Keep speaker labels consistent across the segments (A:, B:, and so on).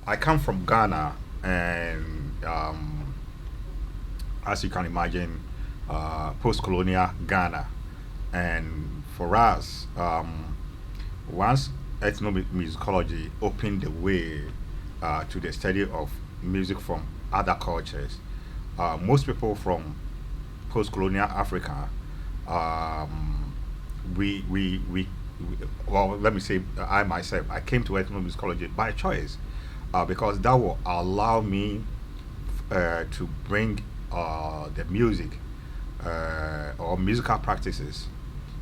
A: I come from Ghana, and as you can imagine, post-colonial Ghana. And for us, once ethnomusicology opened the way to the study of music from other cultures, most people from post-colonial Africa, um, we well, let me say, I myself, I came to ethnomusicology by choice, because that will allow me to bring the music or musical practices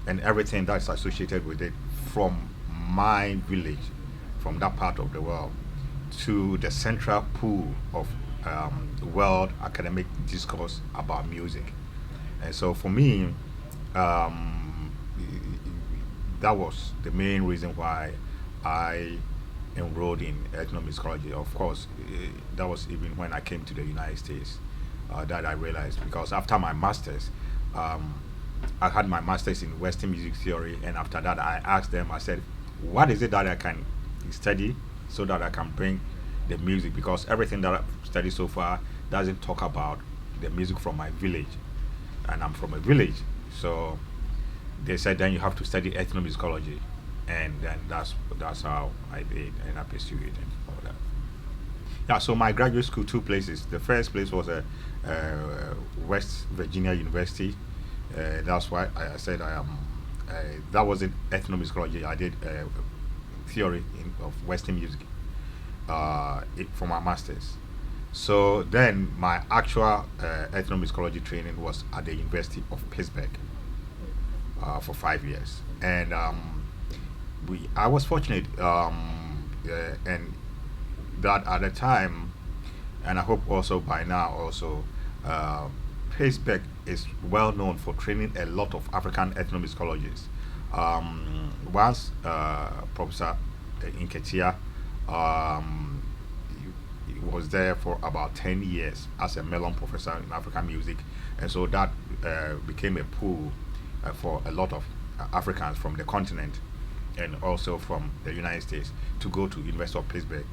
A: and everything that's associated with it from my village, from that part of the world, to the central pool of world academic discourse about music. And so for me, um, that was the main reason why I enrolled in ethnomusicology. Of course, that was even when I came to the United States that I realized, because after my master's, um, I had my master's in Western music theory, and after that, I asked them, I said, what is it that I can study so that I can bring the music? Because everything that I've studied so far doesn't talk about the music from my village, and I'm from a village. So they said, then you have to study ethnomusicology, and then that's how I did, and I pursued it and all that. Yeah, so my graduate school, two places. The first place was a West Virginia University. That's why I said I am. That wasn't ethnomusicology. I did theory of Western music for my masters. So then my actual ethnomusicology training was at the University of Pittsburgh for 5 years, and I was fortunate, and that at the time, and I hope also by now also, uh, Pittsburgh is well known for training a lot of African ethnomusicologists. Once Professor Inketia, um, he was there for about 10 years as a Mellon professor in African music, and so that became a pool for a lot of Africans from the continent and also from the United States to go to University of Pittsburgh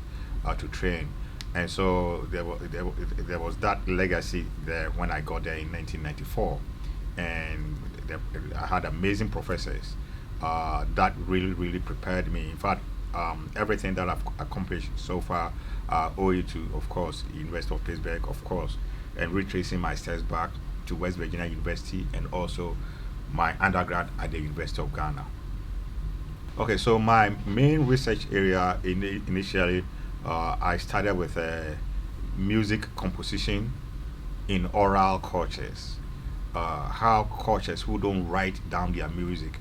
A: to train. And so there was that legacy there when I got there in 1994, and I had amazing professors that really prepared me. In fact, everything that I've accomplished so far owe it to, of course, University of Pittsburgh, of course, and retracing my steps back to West Virginia University and also my undergrad at the University of Ghana. Okay, so my main research area initially, I started with music composition in oral cultures. How cultures who don't write down their music,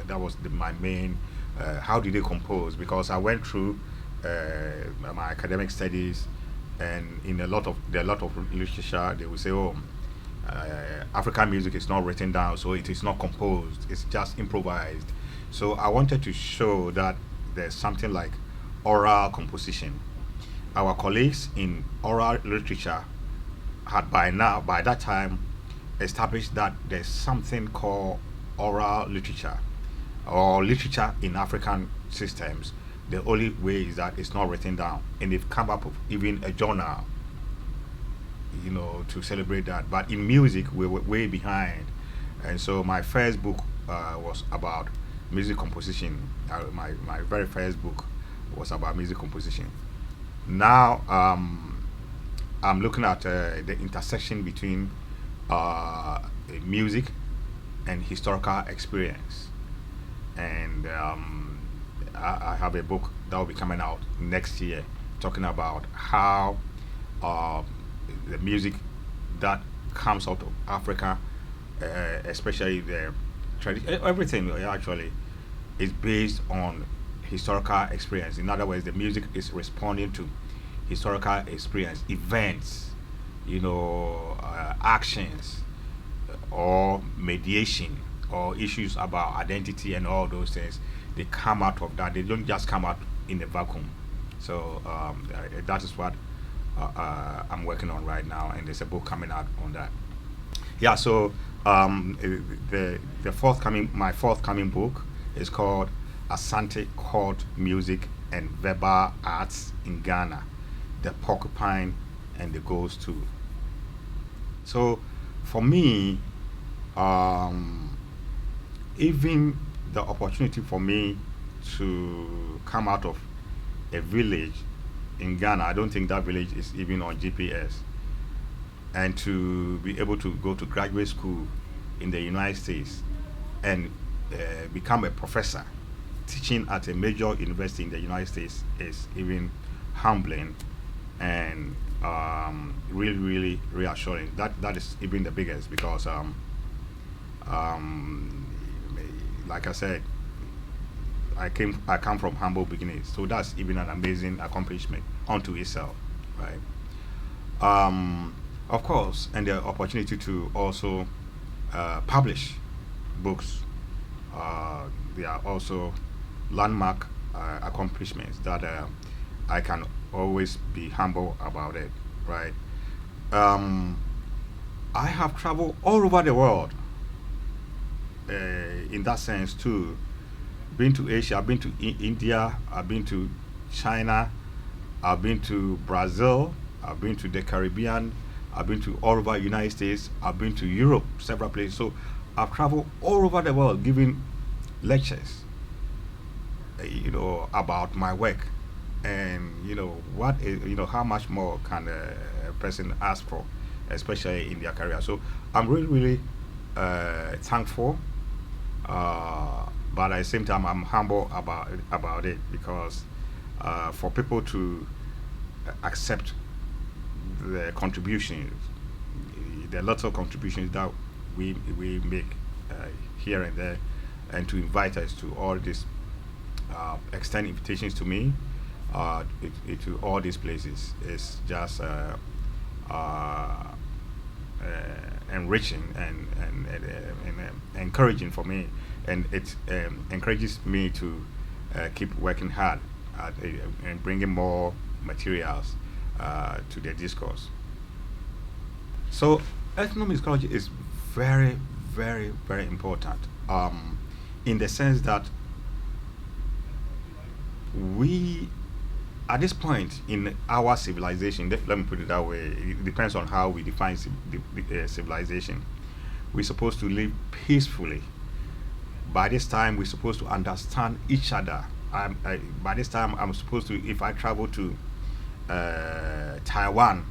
A: that was my main. How do they compose? Because I went through my academic studies, and in a lot of literature, they will say, "Oh, African music is not written down, so it is not composed. It's just improvised." So I wanted to show that there's something like oral composition. Our colleagues in oral literature had by that time, established that there's something called oral literature or literature in African systems. The only way is that it's not written down, and they've come up with even a journal, to celebrate that. But in music, we were way behind, and so my first book was about music composition. My very first book was about music composition. Now I'm looking at the intersection between uh, music and historical experience, and I have a book that will be coming out next year talking about how uh, the music that comes out of Africa, especially the everything actually is based on historical experience. In other words, the music is responding to historical experience, events, actions, or mediation, or issues about identity and all those things. They come out of that. They don't just come out in a vacuum. So that is what I'm working on right now, and there's a book coming out on that. Yeah. So the forthcoming my forthcoming book is called Asante Court Music and Verbal Arts in Ghana. the porcupine, and the ghost too. So for me, um, even the opportunity for me to come out of a village in Ghana, I don't think that village is even on GPS, and to be able to go to graduate school in the United States and become a professor teaching at a major university in the United States is even humbling and really, really reassuring. That is even the biggest because, um, like I said, I come from humble beginnings, so that's even an amazing accomplishment unto itself, right? Of course, and the opportunity to also publish books. They are also landmark accomplishments that I can always be humble about it, right? Um, I have traveled all over the world in that sense too. Been to Asia, I've been to India, I've been to China, I've been to Brazil, I've been to the Caribbean, I've been to all over United States, I've been to Europe, several places. So I've traveled all over the world giving lectures, about my work, and how much more can a person ask for, especially in their career. So I'm really, really thankful, but at the same time, I'm humble about it because for people to accept the contributions, there are lots of contributions that we make here and there, and to invite us to all these extend invitations to me to all these places is just uh, enriching and encouraging for me, and it encourages me to keep working hard and bringing more materials to the discourse. So ethnomusicology is very, very, very important in the sense that we, at this point in our civilization, let me put it that way, it depends on how we define civilization. We're supposed to live peacefully. By this time, we're supposed to understand each other. By this time, I'm supposed to, if I travel to Taiwan,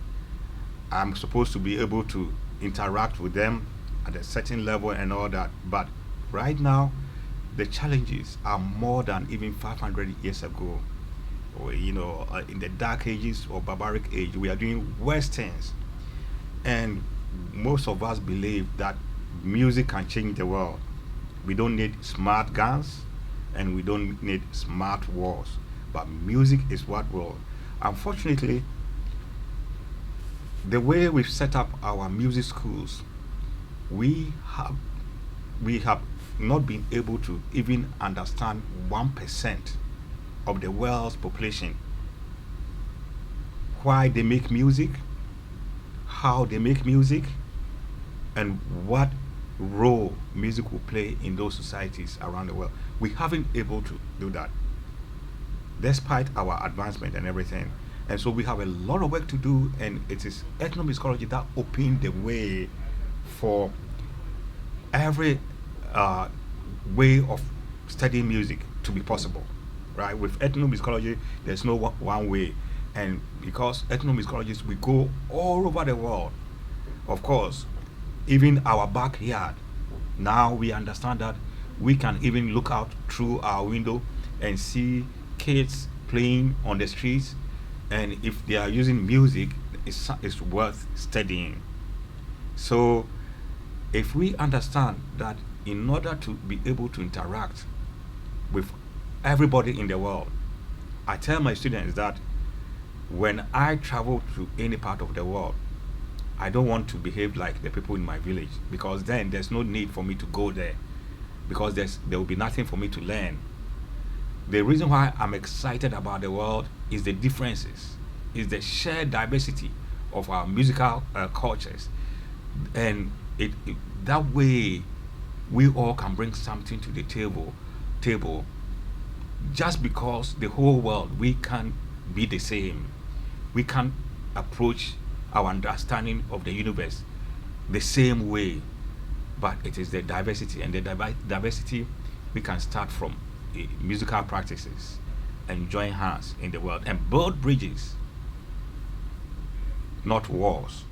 A: I'm supposed to be able to interact with them at a certain level and all that. But right now, the challenges are more than even 500 years ago. Or, in the dark ages or barbaric age, we are doing worse things. And most of us believe that music can change the world. We don't need smart guns and we don't need smart wars. But music is what will. Unfortunately, the way we've set up our music schools, we have we have not been able to even understand 1% of the world's population, why they make music, how they make music, and what role music will play in those societies around the world. We haven't able to do that despite our advancement and everything. And so we have a lot of work to do, and it is ethnomusicology that opened the way for every way of studying music to be possible, right? With ethnomusicology, there's no one way, and because ethnomusicologists, we go all over the world. Of course, even our backyard. Now we understand that we can even look out through our window and see kids playing on the streets, and if they are using music, it's worth studying. So if we understand that in order to be able to interact with everybody in the world, I tell my students that when I travel to any part of the world, I don't want to behave like the people in my village, because then there's no need for me to go there, because there will be nothing for me to learn. The reason why I'm excited about the world is the differences, is the shared diversity of our musical cultures, and that way we all can bring something to the table. Just because the whole world we can't be the same, we can approach our understanding of the universe the same way, but it is the diversity, and the diversity we can start from musical practices and join hands in the world and build bridges, not walls.